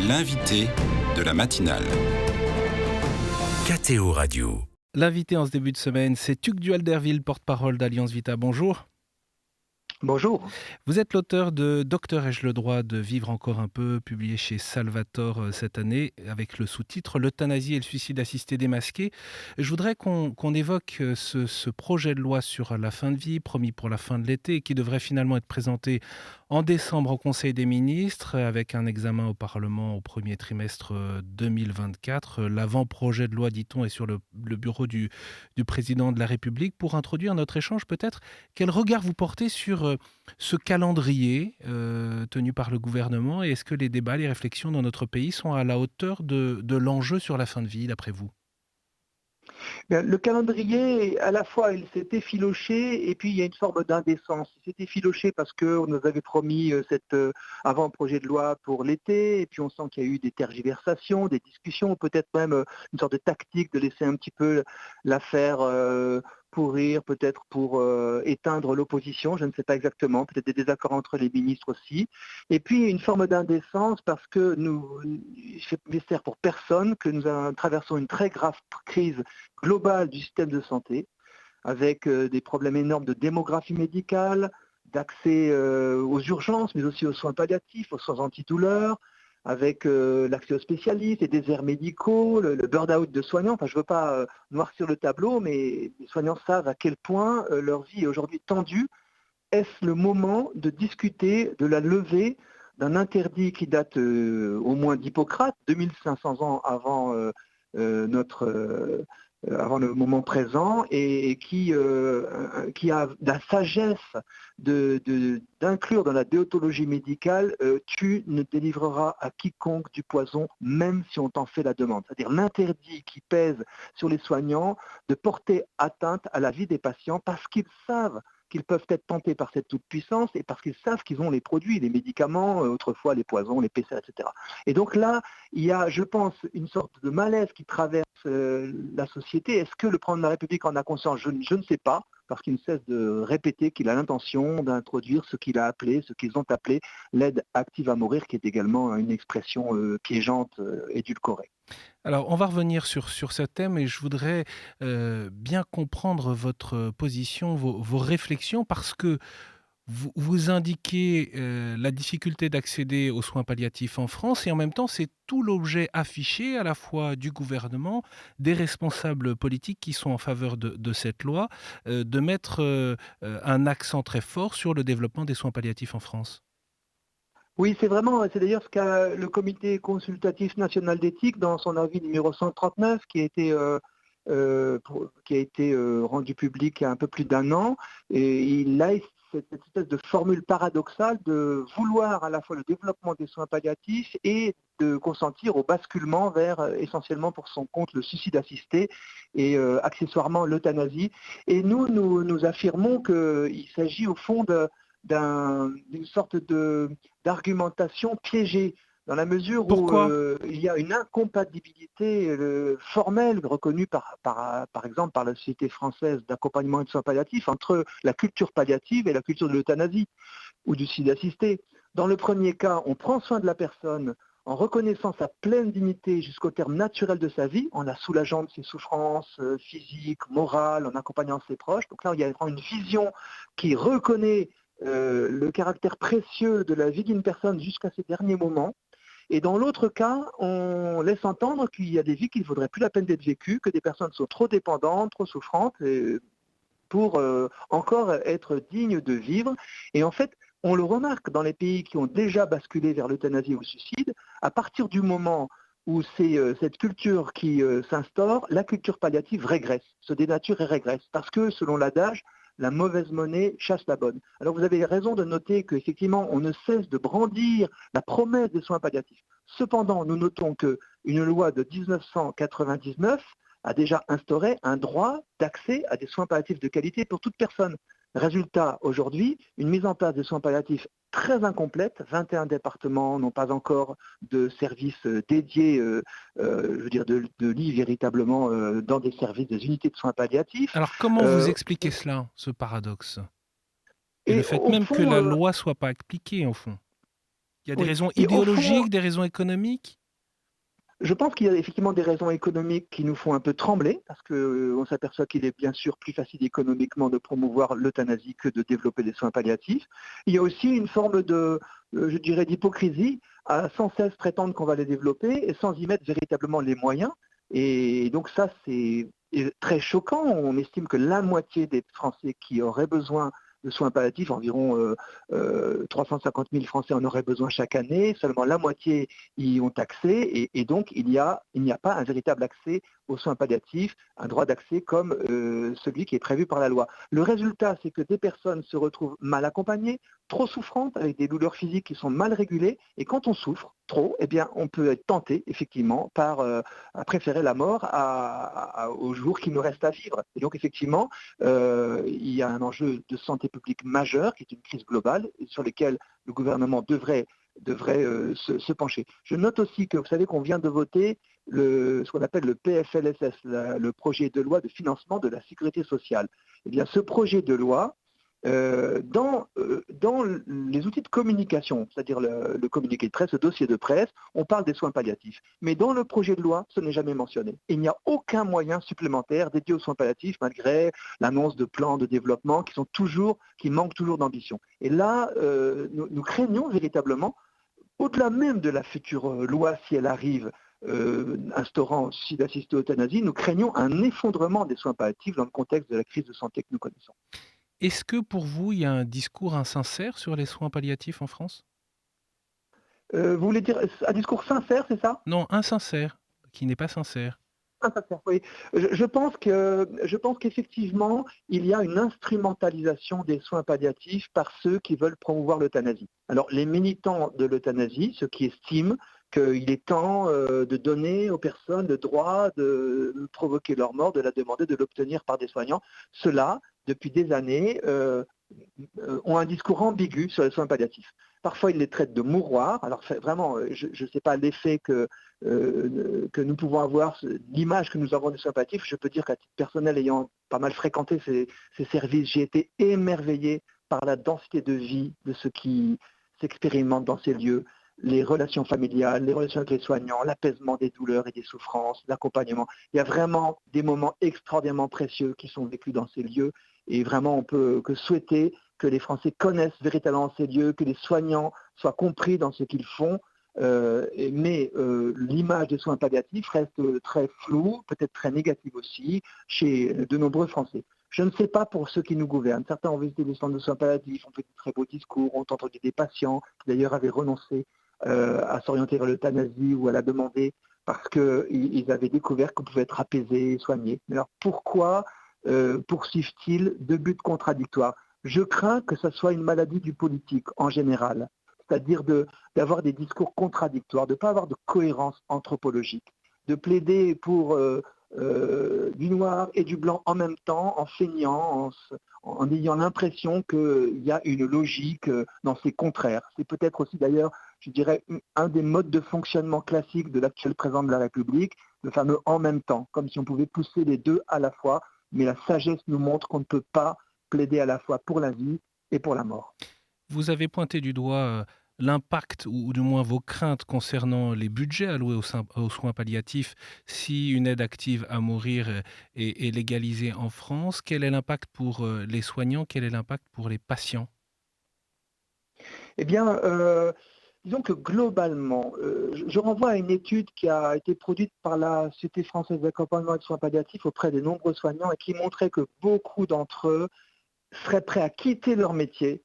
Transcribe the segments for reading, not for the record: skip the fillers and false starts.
L'invité de la matinale. KTO Radio. L'invité en ce début de semaine, c'est Tuc Duhalderville, porte-parole d'Alliance Vita. Bonjour. Bonjour. Vous êtes l'auteur de Docteur, ai-je le droit de vivre encore un peu, publié chez Salvatore cette année, avec le sous-titre L'euthanasie et le suicide assisté démasqué. Je voudrais qu'on évoque ce projet de loi sur la fin de vie, promis pour la fin de l'été, qui devrait finalement être présenté en décembre au Conseil des ministres, avec un examen au Parlement au premier trimestre 2024. L'avant-projet de loi, dit-on, est sur le bureau du président de la République. Pour introduire notre échange, peut-être, quel regard vous portez sur ce calendrier tenu par le gouvernement, et est-ce que les débats, les réflexions dans notre pays sont à la hauteur de l'enjeu sur la fin de vie, d'après vous ? Bien, le calendrier, à la fois, il s'est effiloché et puis il y a une forme d'indécence. Il s'est effiloché parce qu'on nous avait promis cet avant-projet de loi pour l'été, et puis on sent qu'il y a eu des tergiversations, des discussions, peut-être même une sorte de tactique de laisser un petit peu l'affaire pourrir, peut-être pour éteindre l'opposition, je ne sais pas exactement, peut-être des désaccords entre les ministres aussi. Et puis une forme d'indécence parce que il fait mystère pour personne que nous traversons une très grave crise globale du système de santé, avec des problèmes énormes de démographie médicale, d'accès aux urgences, mais aussi aux soins palliatifs, aux soins antidouleurs, avec l'accès aux spécialistes, les déserts médicaux, le burn-out de soignants. Enfin, je ne veux pas noircir le tableau, mais les soignants savent à quel point leur vie est aujourd'hui tendue. Est-ce le moment de discuter de la levée d'un interdit qui date au moins d'Hippocrate, 2500 ans avant avant le moment présent, et qui a la sagesse d'inclure dans la déontologie médicale tu ne délivreras à quiconque du poison, même si on t'en fait la demande. C'est-à-dire l'interdit qui pèse sur les soignants de porter atteinte à la vie des patients parce qu'ils savent qu'ils peuvent être tentés par cette toute-puissance et parce qu'ils savent qu'ils ont les produits, les médicaments, autrefois les poisons, les PCR, etc. Et donc là, il y a, je pense, une sorte de malaise qui traverse la société. Est-ce que le président de la République en a conscience ? Je ne sais pas, parce qu'il ne cesse de répéter qu'il a l'intention d'introduire ce qu'ils ont appelé l'aide active à mourir, qui est également une expression piégeante, édulcorée. Alors, on va revenir sur ce thème, et je voudrais bien comprendre votre position, vos réflexions, parce que vous indiquez la difficulté d'accéder aux soins palliatifs en France, et en même temps, c'est tout l'objet affiché à la fois du gouvernement, des responsables politiques qui sont en faveur de cette loi, de mettre un accent très fort sur le développement des soins palliatifs en France. Oui, c'est d'ailleurs ce qu'a le Comité consultatif national d'éthique dans son avis numéro 139 qui a été rendu public il y a un peu plus d'1 an. Et il a cette espèce de formule paradoxale de vouloir à la fois le développement des soins palliatifs et de consentir au basculement vers essentiellement pour son compte le suicide assisté et accessoirement l'euthanasie. Et nous affirmons qu'il s'agit au fond d'une sorte d'argumentation piégée, dans la mesure où il y a une incompatibilité formelle reconnue par exemple par la Société française d'accompagnement et de soins palliatifs entre la culture palliative et la culture de l'euthanasie ou du suicide assisté. Dans le premier cas, on prend soin de la personne en reconnaissant sa pleine dignité jusqu'au terme naturel de sa vie, en la soulageant de ses souffrances physiques, morales, en accompagnant ses proches. Donc là, il y a vraiment une vision qui reconnaît le caractère précieux de la vie d'une personne jusqu'à ses derniers moments. Et dans l'autre cas, on laisse entendre qu'il y a des vies qui ne vaudraient plus la peine d'être vécues, que des personnes sont trop dépendantes, trop souffrantes pour encore être dignes de vivre. Et en fait, on le remarque dans les pays qui ont déjà basculé vers l'euthanasie ou le suicide, à partir du moment où c'est cette culture qui s'instaure, la culture palliative régresse, se dénature et régresse. Parce que, selon l'adage, la mauvaise monnaie chasse la bonne. Alors vous avez raison de noter qu'effectivement, on ne cesse de brandir la promesse des soins palliatifs. Cependant, nous notons qu'une loi de 1999 a déjà instauré un droit d'accès à des soins palliatifs de qualité pour toute personne. Résultat, aujourd'hui, une mise en place de soins palliatifs très incomplète. 21 départements n'ont pas encore de services dédiés, de lits véritablement dans des services, des unités de soins palliatifs. Alors, comment vous expliquez cela, ce paradoxe ? Et le fait au même que la fond, loi ne soit pas appliquée, au fond. Il y a des Oui. raisons Et au fond, idéologiques, des raisons économiques? je pense qu'il y a effectivement des raisons économiques qui nous font un peu trembler, parce qu'on s'aperçoit qu'il est bien sûr plus facile économiquement de promouvoir l'euthanasie que de développer des soins palliatifs. Il y a aussi une forme de, je dirais, d'hypocrisie à sans cesse prétendre qu'on va les développer et sans y mettre véritablement les moyens. Et donc ça, c'est très choquant. On estime que la moitié des Français qui auraient besoin de soins palliatifs, environ 350 000 Français en auraient besoin chaque année, seulement la moitié y ont accès, et donc il n'y a pas un véritable accès aux soins palliatifs, un droit d'accès comme celui qui est prévu par la loi. Le résultat, c'est que des personnes se retrouvent mal accompagnées, trop souffrantes, avec des douleurs physiques qui sont mal régulées, et quand on souffre trop, eh bien, on peut être tenté, effectivement, à préférer la mort aux jours qui nous restent à vivre. Et donc, effectivement, il y a un enjeu de santé publique majeur, qui est une crise globale, et sur lequel le gouvernement devrait se pencher. Je note aussi que vous savez qu'on vient de voter ce qu'on appelle le PFLSS, le projet de loi de financement de la sécurité sociale. Eh bien, ce projet de loi, dans les outils de communication, c'est-à-dire le communiqué de presse, le dossier de presse, on parle des soins palliatifs. Mais dans le projet de loi, ce n'est jamais mentionné. Il n'y a aucun moyen supplémentaire dédié aux soins palliatifs, malgré l'annonce de plans de développement qui manquent toujours d'ambition. Et là, nous craignons véritablement, au-delà même de la future loi, si elle arrive, instaurant suicide assisté euthanasie, nous craignons un effondrement des soins palliatifs dans le contexte de la crise de santé que nous connaissons. Est-ce que pour vous, il y a un discours insincère sur les soins palliatifs en France? Vous voulez dire un discours sincère, c'est ça? Non, insincère, qui n'est pas sincère. Sincère, oui. Je pense qu'effectivement, il y a une instrumentalisation des soins palliatifs par ceux qui veulent promouvoir l'euthanasie. Alors, les militants de l'euthanasie, ceux qui estiment qu'il est temps de donner aux personnes le droit de provoquer leur mort, de la demander, de l'obtenir par des soignants, ceux-là, depuis des années, ont un discours ambigu sur les soins palliatifs. Parfois, ils les traitent de mouroirs. Alors, vraiment, je ne sais pas l'effet que nous pouvons avoir, l'image que nous avons des soins palliatifs. Je peux dire qu'à titre personnel, ayant pas mal fréquenté ces services, j'ai été émerveillé par la densité de vie de ceux qui s'expérimentent dans ces lieux, les relations familiales, les relations avec les soignants, l'apaisement des douleurs et des souffrances, l'accompagnement. Il y a vraiment des moments extraordinairement précieux qui sont vécus dans ces lieux, et vraiment on peut que souhaiter que les Français connaissent véritablement ces lieux, que les soignants soient compris dans ce qu'ils font. Mais l'image des soins palliatifs reste très floue, peut-être très négative aussi, chez de nombreux Français. Je ne sais pas pour ceux qui nous gouvernent. Certains ont visité des centres de soins palliatifs, ont fait de très beaux discours, ont entendu des patients qui d'ailleurs avaient renoncé à s'orienter vers l'euthanasie ou à la demander parce qu'ils avaient découvert qu'on pouvait être apaisé et soigné. Mais alors pourquoi poursuivent-ils deux buts contradictoires? Je crains que ce soit une maladie du politique en général, c'est-à-dire d'avoir des discours contradictoires, de ne pas avoir de cohérence anthropologique, de plaider pour du noir et du blanc en même temps, en feignant, en ayant l'impression qu'il y a une logique dans ces contraires. C'est peut-être aussi d'ailleurs, je dirais, un des modes de fonctionnement classiques de l'actuel président de la République, le fameux en même temps, comme si on pouvait pousser les deux à la fois, mais la sagesse nous montre qu'on ne peut pas plaider à la fois pour la vie et pour la mort. Vous avez pointé du doigt l'impact, ou du moins vos craintes concernant les budgets alloués aux soins palliatifs si une aide active à mourir est légalisée en France. Quel est l'impact pour les soignants? Quel est l'impact pour les patients? Eh bien, disons que globalement, je renvoie à une étude qui a été produite par la Société française d'accompagnement et de soins palliatifs auprès des nombreux soignants et qui montrait que beaucoup d'entre eux seraient prêts à quitter leur métier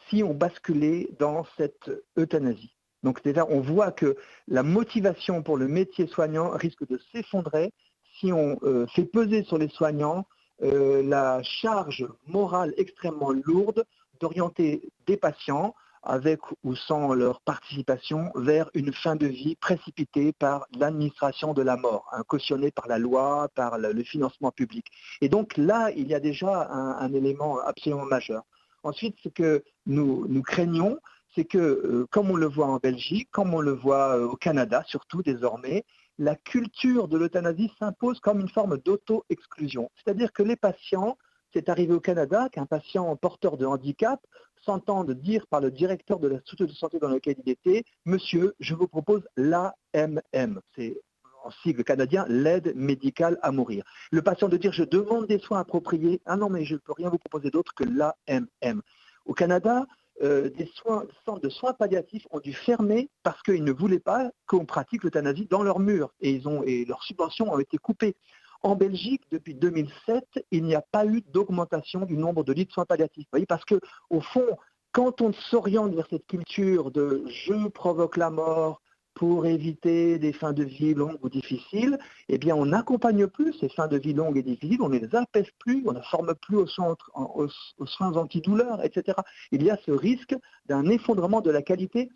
si on basculait dans cette euthanasie. Donc déjà, on voit que la motivation pour le métier soignant risque de s'effondrer si on fait peser sur les soignants la charge morale extrêmement lourde d'orienter des patients avec ou sans leur participation vers une fin de vie précipitée par l'administration de la mort, cautionnée par la loi, par le financement public. Et donc là, il y a déjà un élément absolument majeur. Ensuite, ce que nous craignons, c'est que, comme on le voit en Belgique, comme on le voit au Canada, surtout désormais, la culture de l'euthanasie s'impose comme une forme d'auto-exclusion. C'est-à-dire que les patients C'est arrivé au Canada qu'un patient porteur de handicap s'entende dire par le directeur de la structure de santé dans laquelle il était: Monsieur, je vous propose l'AMM. C'est en sigle canadien, l'aide médicale à mourir. Le patient de dire: je demande des soins appropriés. Ah non, mais je ne peux rien vous proposer d'autre que l'AMM. Au Canada, des centres de soins palliatifs ont dû fermer parce qu'ils ne voulaient pas qu'on pratique l'euthanasie dans leurs murs et leurs subventions ont été coupées. En Belgique, depuis 2007, il n'y a pas eu d'augmentation du nombre de lits de soins palliatifs. Vous voyez, parce que, au fond, quand on s'oriente vers cette culture de je provoque la mort pour éviter des fins de vie longues ou difficiles, eh bien, on n'accompagne plus ces fins de vie longues et difficiles, on ne les apaise plus, on ne forme plus aux soins antidouleurs, etc. Il y a ce risque d'un effondrement de la qualité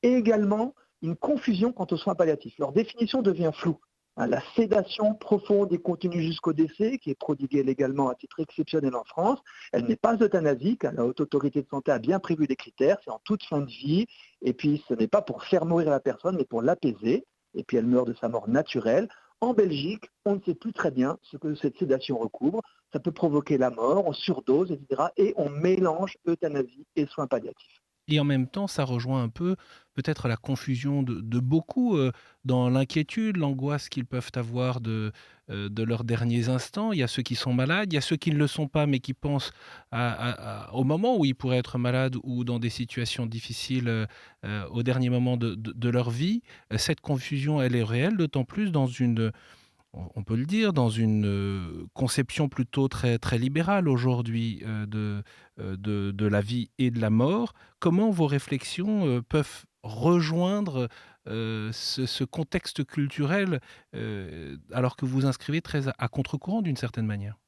et également une confusion quant aux soins palliatifs. Leur définition devient floue. La sédation profonde et continue jusqu'au décès, qui est prodiguée légalement à titre exceptionnel en France, elle n'est pas euthanasique. La Haute Autorité de Santé a bien prévu des critères, c'est en toute fin de vie, et puis ce n'est pas pour faire mourir la personne, mais pour l'apaiser, et puis elle meurt de sa mort naturelle. En Belgique, on ne sait plus très bien ce que cette sédation recouvre. Ça peut provoquer la mort, on surdose, etc. Et on mélange euthanasie et soins palliatifs. Et en même temps, ça rejoint un peu peut-être la confusion de beaucoup dans l'inquiétude, l'angoisse qu'ils peuvent avoir de leurs derniers instants. Il y a ceux qui sont malades, il y a ceux qui ne le sont pas, mais qui pensent au moment où ils pourraient être malades ou dans des situations difficiles au dernier moment de leur vie. Cette confusion, elle est réelle, d'autant plus dans une, on peut le dire, dans une conception plutôt très, très libérale aujourd'hui de la vie et de la mort. Comment vos réflexions peuvent rejoindre ce contexte culturel alors que vous vous inscrivez très à contre-courant d'une certaine manière?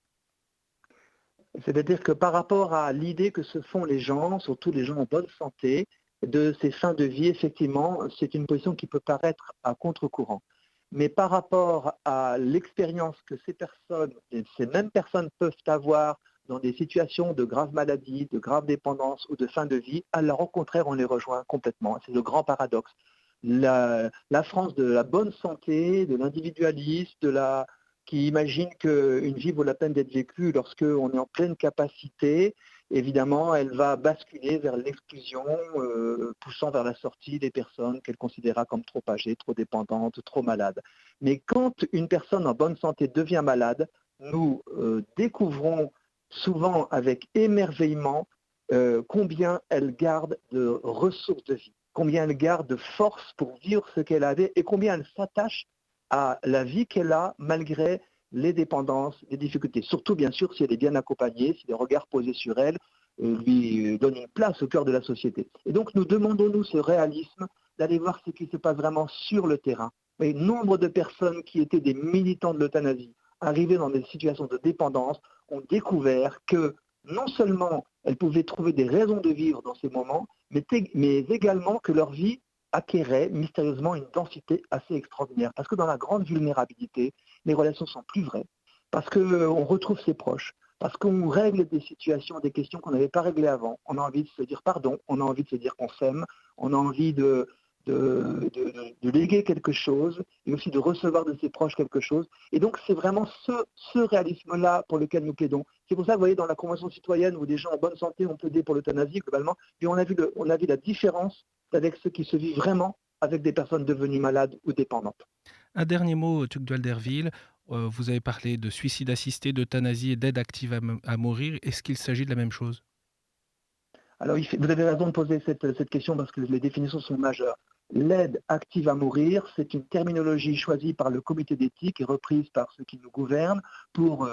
C'est-à-dire que par rapport à l'idée que se font les gens, surtout les gens en bonne santé, de ces fins de vie, effectivement, c'est une position qui peut paraître à contre-courant. Mais par rapport à l'expérience que ces mêmes personnes peuvent avoir dans des situations de grave maladie, de grave dépendance ou de fin de vie, alors au contraire, on les rejoint complètement. C'est le grand paradoxe. La France de la bonne santé, de l'individualisme, qui imagine qu'une vie vaut la peine d'être vécue lorsqu'on est en pleine capacité, évidemment, elle va basculer vers l'exclusion, poussant vers la sortie des personnes qu'elle considérera comme trop âgées, trop dépendantes, trop malades. Mais quand une personne en bonne santé devient malade, nous découvrons souvent avec émerveillement combien elle garde de ressources de vie, combien elle garde de force pour vivre ce qu'elle avait et combien elle s'attache à la vie qu'elle a malgré les dépendances, les difficultés. Surtout, bien sûr, si elle est bien accompagnée, si les regards posés sur elle lui donnent une place au cœur de la société. Et donc, nous demandons, nous, ce réalisme, d'aller voir ce qui se passe vraiment sur le terrain. Et nombre de personnes qui étaient des militants de l'euthanasie, arrivées dans des situations de dépendance, ont découvert que non seulement elles pouvaient trouver des raisons de vivre dans ces moments, mais également que leur vie acquérait mystérieusement une densité assez extraordinaire. Parce que dans la grande vulnérabilité, les relations sont plus vraies, parce qu'on retrouve ses proches, parce qu'on règle des situations, des questions qu'on n'avait pas réglées avant. On a envie de se dire pardon, on a envie de se dire qu'on s'aime, on a envie de léguer quelque chose et aussi de recevoir de ses proches quelque chose. Et donc c'est vraiment ce réalisme-là pour lequel nous plaidons. C'est pour ça que vous voyez dans la Convention citoyenne où des gens en bonne santé ont plaidé pour l'euthanasie globalement, et on a vu la différence avec ce qui se vit vraiment avec des personnes devenues malades ou dépendantes. Un dernier mot, Tugdual Derville. Vous avez parlé de suicide assisté, d'euthanasie et d'aide active à mourir. Est-ce qu'il s'agit de la même chose? Alors, vous avez raison de poser cette question parce que les définitions sont majeures. L'aide active à mourir, c'est une terminologie choisie par le comité d'éthique et reprise par ceux qui nous gouvernent pour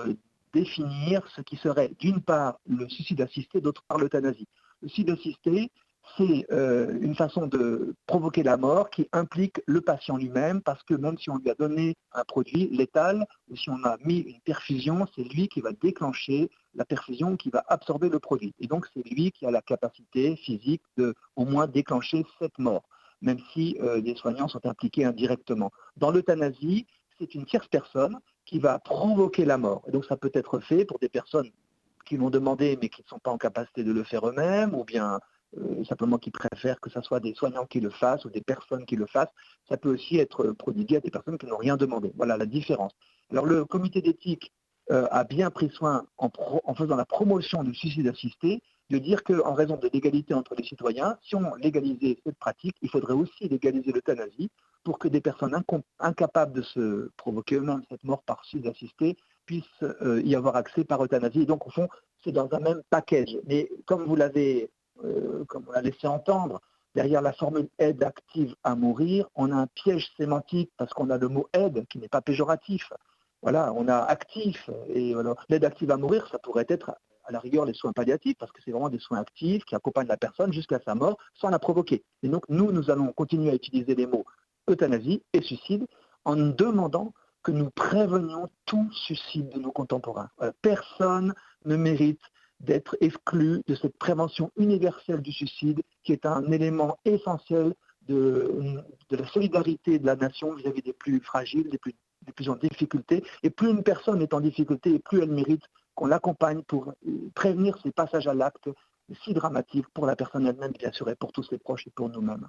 définir ce qui serait d'une part le suicide assisté, d'autre part l'euthanasie. Le suicide assisté, c'est une façon de provoquer la mort qui implique le patient lui-même parce que même si on lui a donné un produit létal ou si on a mis une perfusion, c'est lui qui va déclencher la perfusion, qui va absorber le produit. Et donc c'est lui qui a la capacité physique de au moins déclencher cette mort, même si les soignants sont impliqués indirectement. Dans l'euthanasie, c'est une tierce personne qui va provoquer la mort. Et donc ça peut être fait pour des personnes qui l'ont demandé mais qui ne sont pas en capacité de le faire eux-mêmes, ou bien simplement qui préfèrent que ce soit des soignants qui le fassent ou des personnes qui le fassent. Ça peut aussi être prodigué à des personnes qui n'ont rien demandé. Voilà la différence. Alors le comité d'éthique a bien pris soin, en faisant la promotion du suicide assisté, de dire qu'en raison de l'égalité entre les citoyens, si on légalisait cette pratique, il faudrait aussi légaliser l'euthanasie pour que des personnes incapables de se provoquer eux-mêmes cette mort par suicide assisté puissent y avoir accès par euthanasie. Et donc, au fond, c'est dans un même package. Mais comme on l'a laissé entendre, derrière la formule aide active à mourir, on a un piège sémantique parce qu'on a le mot aide qui n'est pas péjoratif. Voilà, on a actif, et voilà, l'aide active à mourir, ça pourrait être à la rigueur les soins palliatifs, parce que c'est vraiment des soins actifs qui accompagnent la personne jusqu'à sa mort sans la provoquer. Et donc nous allons continuer à utiliser les mots euthanasie et suicide en demandant que nous prévenions tout suicide de nos contemporains. Voilà, personne ne mérite d'être exclu de cette prévention universelle du suicide, qui est un élément essentiel de la solidarité de la nation vis-à-vis des plus fragiles, des plus en difficulté. Et plus une personne est en difficulté, et plus elle mérite qu'on l'accompagne pour prévenir ces passages à l'acte si dramatiques pour la personne elle-même, bien sûr, et pour tous ses proches et pour nous-mêmes.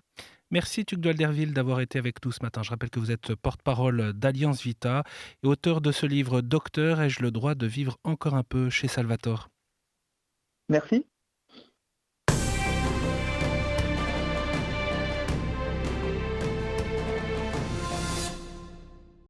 Merci Tugdual Derville d'avoir été avec nous ce matin. Je rappelle que vous êtes porte-parole d'Alliance Vita et auteur de ce livre Docteur, ai-je le droit de vivre encore un peu chez Salvatore? Merci.